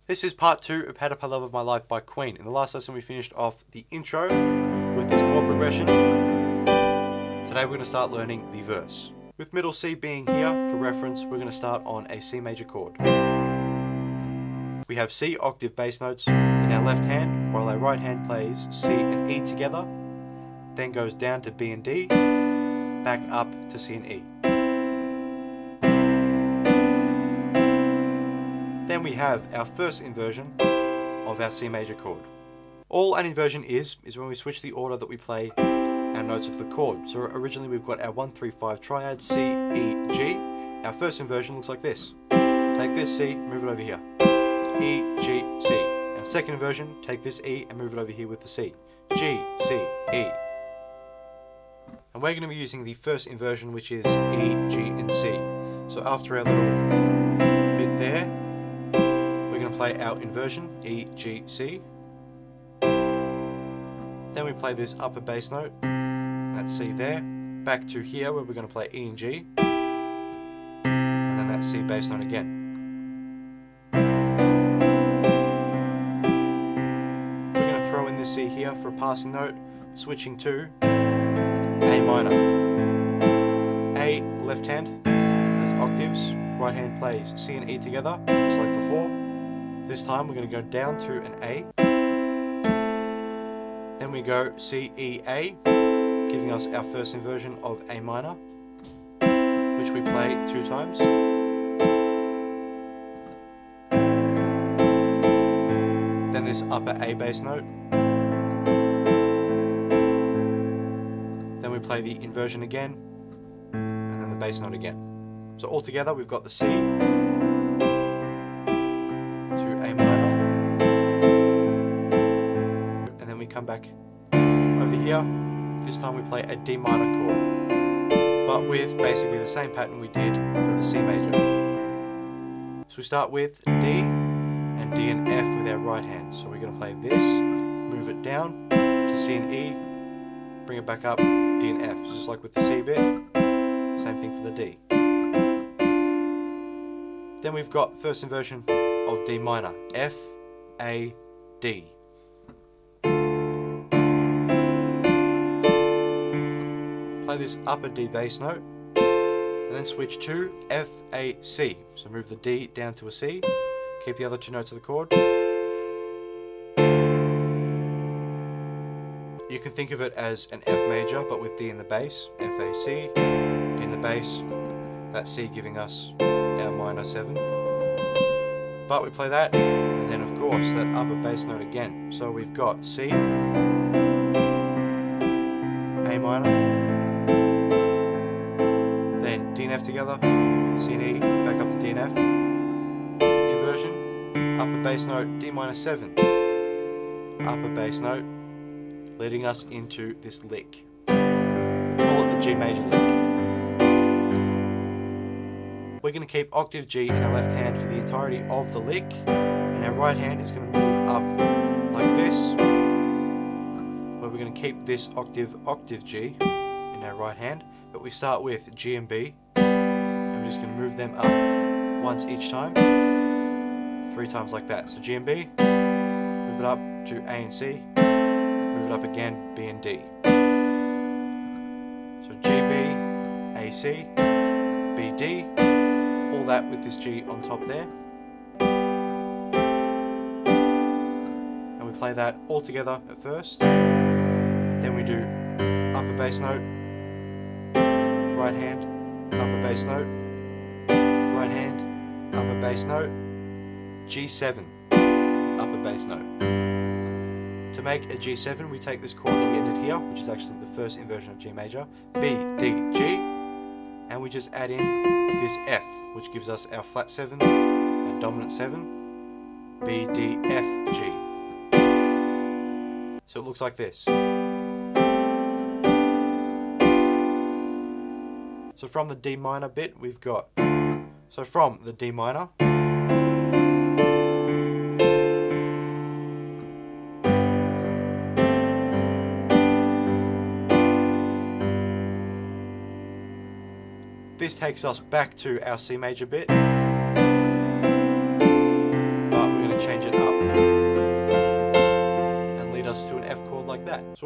This is part 2 of How to Play Love of My Life by Queen. In the last lesson we finished off the intro with this chord progression. Today we're going to start learning the verse. With middle C being here for reference, we're going to start on a C major chord. We have C octave bass notes in our left hand, while our right hand plays C and E together, then goes down to B and D, back up to C and E. Then we have our first inversion of our C major chord. All an inversion is when we switch the order that we play our notes of the chord. So originally we've got our 1-3-5 triad, C, E, G. Our first inversion looks like this. Take this C, move it over here. E, G, C. Our second inversion, take this E and move it over here with the C. G, C, E. And we're going to be using the first inversion, which is E, G, and C. So after our little bit there, we're going to play our inversion, E, G, C. Then we play this upper bass note, that's C there, back to here where we're going to play E and G, and then that C bass note again. We're going to throw in this C here for a passing note, switching to A minor. A, left hand, there's octaves, right hand plays C and E together, just like before. This time we're going to go down to an A, then we go C, E, A, giving us our first inversion of A minor, which we play 2 times. Then this upper A bass note. Then we play the inversion again, and then the bass note again. So altogether we've got the C, come back over here. This time we play a D minor chord, but with basically the same pattern we did for the C major. So we start with D and D and F with our right hand. So we're going to play this, move it down to C and E, bring it back up, D and F. So just like with the C bit, same thing for the D. Then we've got first inversion of D minor, F, A, D. Play this upper D bass note, and then switch to F, A, C. So move the D down to a C, keep the other 2 notes of the chord. You can think of it as an F major, but with D in the bass, F, A, C, D in the bass, that C giving us our minor 7. But we play that, and then of course that upper bass note again. So we've got C, A minor, then D and F together, C and E, back up to D and F, inversion, upper bass note, D minor 7, upper bass note, leading us into this lick. We call it the G major lick. We're going to keep octave G in our left hand for the entirety of the lick, and our right hand is going to move up like this, where we're going to keep this octave G in our right hand. But we start with G and B, and we're just going to move them up once each time, 3 times like that. So G and B, move it up to A and C, move it up again, B and D. So G, B, A, C, B, D, all that with this G on top there. And we play that all together at first. Then we do upper bass note, right hand, upper bass note, right hand, upper bass note, G7, upper bass note. To make a G7, we take this chord that we ended here, which is actually the first inversion of G major, B, D, G, and we just add in this F, which gives us our flat 7 and dominant 7, B, D, F, G. So it looks like this. So from the D minor bit, we've got, so from the D minor, this takes us back to our C major bit, but we're going to change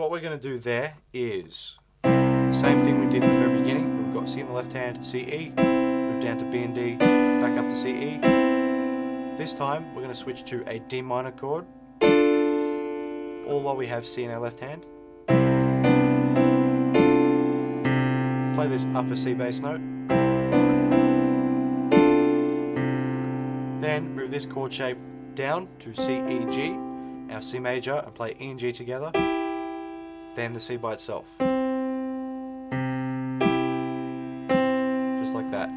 So what we're going to do there is same thing we did at the very beginning. We've got C in the left hand, C, E, move down to B and D, back up to C, E. This time we're going to switch to a D minor chord, all while we have C in our left hand. Play this upper C bass note. Then move this chord shape down to C, E, G, our C major, and play E and G together. Then the C by itself. Just like that.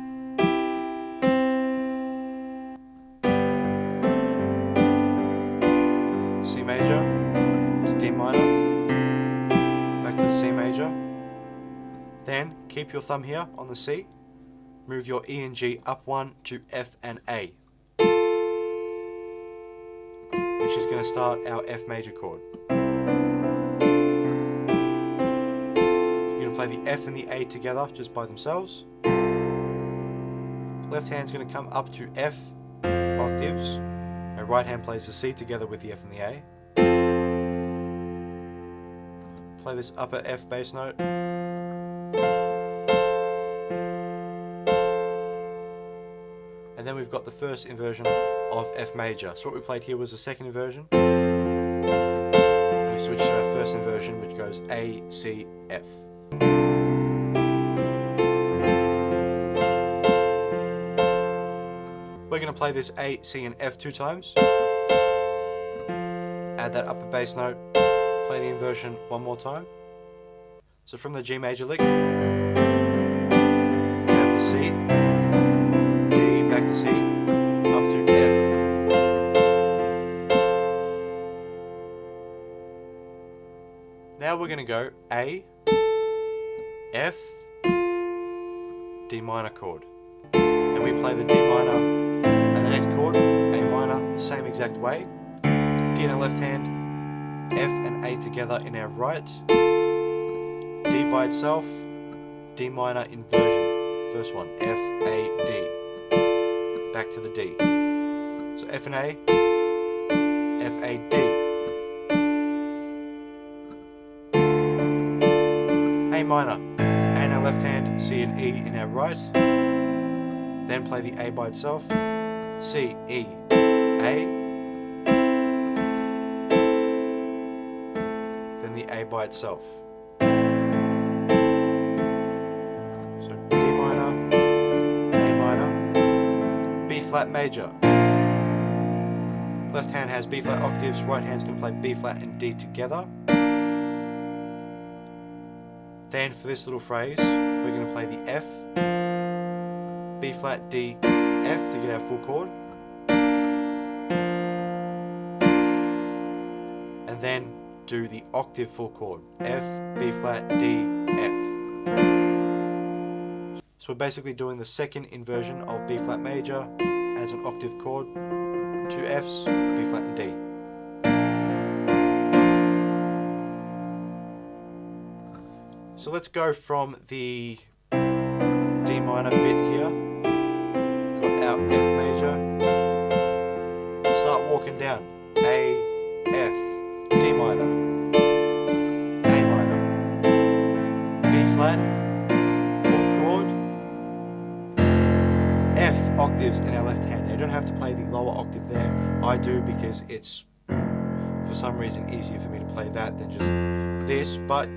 C major to D minor, back to the C major. Then keep your thumb here on the C, move your E and G up one to F and A, which is going to start our F major chord. You're going to play the F and the A together just by themselves. Left hand's going to come up to F octaves, and right hand plays the C together with the F and the A. Play this upper F bass note. And then we've got the first inversion of F major. So what we played here was the second inversion. We switch to our first inversion, which goes A, C, F. We're going to play this A, C, and F 2 times. Add that upper bass note. Play the inversion one more time. So from the G major lick, we have the C, D, back to C, up to F. Now we're going to go A, F, D minor chord. And we play the D minor and the next chord, A minor, the same exact way. D in our left hand, F and A together in our right, D by itself, D minor inversion. First one, F, A, D. Back to the D. So F and A, F, A, D. A minor, A in our left hand, C and E in our right. Then play the A by itself, C, E, A. Then the A by itself. So D minor, A minor, B flat major. Left hand has B flat octaves, right hand's can play B flat and D together. Then for this little phrase, we're going to play the F, B flat, D, F to get our full chord. And then do the octave full chord, F, B flat, D, F. So we're basically doing the second inversion of B flat major as an octave chord, 2 Fs, B flat and D. So let's go from the D minor bit here, got our F major, start walking down, A, F, D minor, A minor, B flat, full chord, F octaves in our left hand. Now you don't have to play the lower octave there, I do because it's for some reason easier for me to play that than just this, but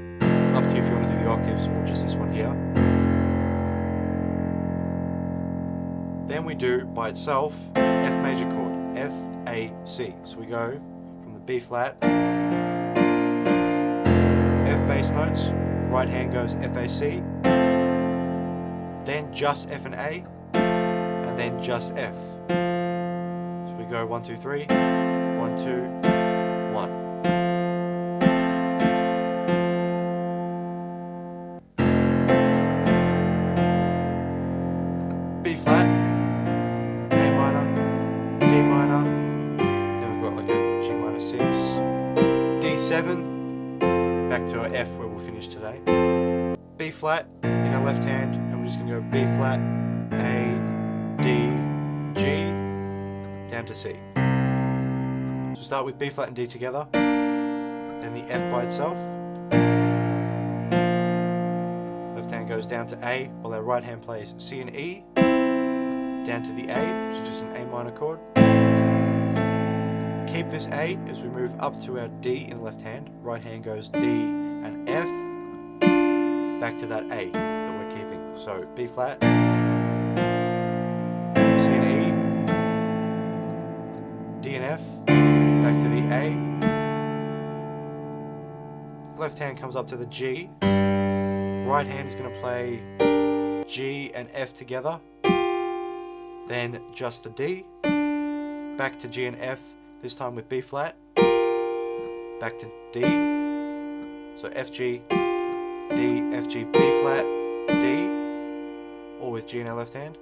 up to you if you want to do the octaves or just this one here. Then we do by itself F major chord, F, A, C. So we go from the B flat, F bass notes, right hand goes F, A, C, then just F and A, and then just F. So we go 1, 2, 3, 1, 2, 1. B flat, A minor, D minor, then we've got like a G minor 6, D7, back to our F where we'll finish today. B flat in our left hand, and we're just going to go B flat, A, D, G, down to C. So start with B flat and D together, then the F by itself, Left hand goes down to A, while our right hand plays C and E, down to the A, which is just an A minor chord. Keep this A as we move up to our D in the left hand. Right hand goes D and F, back to that A that we're keeping. So B flat, C and E, D and F, back to the A. Left hand comes up to the G. Right hand is going to play G and F together, then just the D, back to G and F, this time with B flat, back to D, so F G, D, F G, B flat, D, all with G in our left hand.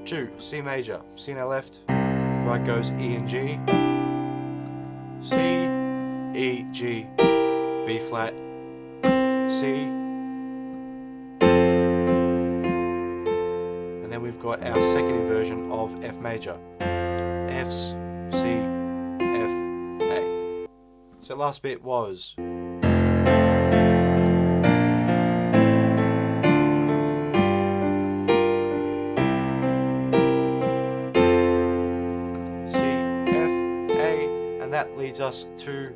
2, C major, C in our left, right goes E and G, C, E, G, B flat, C, and then we've got our second inversion of F major, F's, C, F, A. So last bit was C, F, A, and that leads us to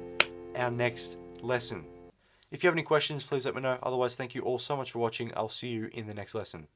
our next lesson. If you have any questions, please let me know. Otherwise, thank you all so much for watching. I'll see you in the next lesson.